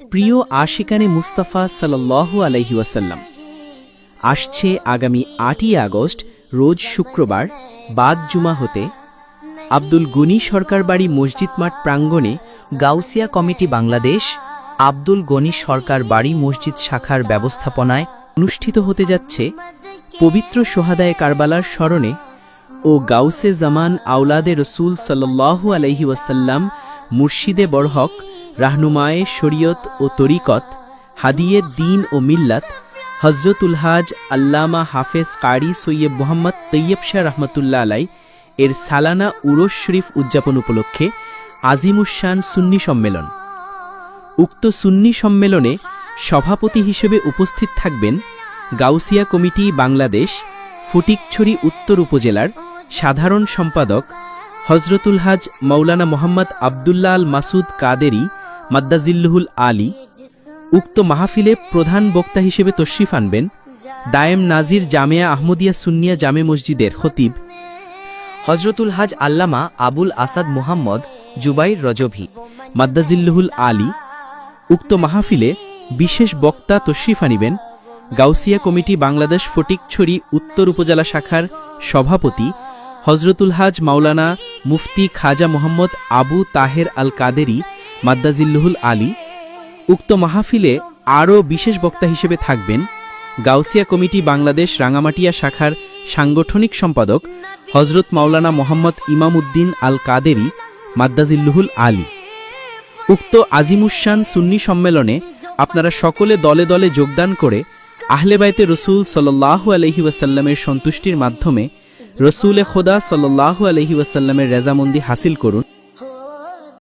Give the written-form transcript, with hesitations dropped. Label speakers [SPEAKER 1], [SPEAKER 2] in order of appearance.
[SPEAKER 1] প্রিয় আশিকানে মুস্তাফা সাল্লাল্লাহু আলাইহি ওয়াসাল্লাম আসছে আগামী ৮ই আগস্ট রোজ শুক্রবার বাদ জুমা হতে আব্দুল গনি সরকার বাড়ি মসজিদ মাঠ প্রাঙ্গণে গাউসিয়া কমিটি বাংলাদেশ আব্দুল গনি সরকার বাড়ি মসজিদ শাখার ব্যবস্থাপনায় অনুষ্ঠিত হতে যাচ্ছে পবিত্র সোহাদায়ে কারবালার স্মরণে ও গাউসে জামান আওলাদে রসুল সাল্লাল্লাহু আলাইহি ওয়াসাল্লাম মুর্শিদে বড়হক রাহনুমায়ে শরীয়ত ও তরিকত হাদিয়ে দ্বীন ও মিল্লাত হযরতুল হাজ আল্লামা হাফেজ কারি সৈয়দ মুহাম্মদ তৈয়ব শাহ রহমতুল্লাহ আলাই এর সালানা উরস শরীফ উদযাপন উপলক্ষে আজিমুশান সুন্নি সম্মেলন। উক্ত সুন্নি সম্মেলনে সভাপতি হিসেবে উপস্থিত থাকবেন গাউসিয়া কমিটি বাংলাদেশ ফটিকছড়ি উত্তর উপজেলার সাধারণ সম্পাদক হজরতুল হাজ মৌলানা মোহাম্মদ আবদুল্লাহ আল মাসুদ কাদেরি মাদ্দাজিল্লুহুল আলী। উক্ত মাহফিলে প্রধান বক্তা হিসেবে তশরিফ আনবেন দায়েম নাজির জামেয়া আহমদিয়া সুন্নিয়া জামে মসজিদের খতিব হজরতুল হাজ আল্লামা আবুল আসাদ মুহাম্মদ জুবাইর রজভি মাদ্দাজিল্লুহুল আলী। উক্ত মাহফিলে বিশেষ বক্তা তশরিফ আনিবেন গাউসিয়া কমিটি বাংলাদেশ ফটিকছড়ি উত্তর উপজেলা শাখার সভাপতি হজরতুল হাজ মাওলানা মুফতি খাজা মোহাম্মদ আবু তাহের আল কাদেরি মাদ্দাজিল্লুহুল আলী। উক্ত মাহফিলে আরও বিশেষ বক্তা হিসেবে থাকবেন গাউসিয়া কমিটি বাংলাদেশ রাঙামাটিয়া শাখার সাংগঠনিক সম্পাদক হজরত মাওলানা মোহাম্মদ ইমাম উদ্দিন আল কাদেরি মাদ্দাজিল্লুহুল আলী। উক্ত আজিমুশান সুন্নি সম্মেলনে আপনারা সকলে দলে দলে যোগদান করে আহলে বাইতে রসুল সাল্লাল্লাহু আলাইহি ওয়াসাল্লামের সন্তুষ্টির মাধ্যমে রসুলে খোদা সাল্লাল্লাহু আলাইহি ওয়াসাল্লামের রেজামন্দি হাসিল করুন।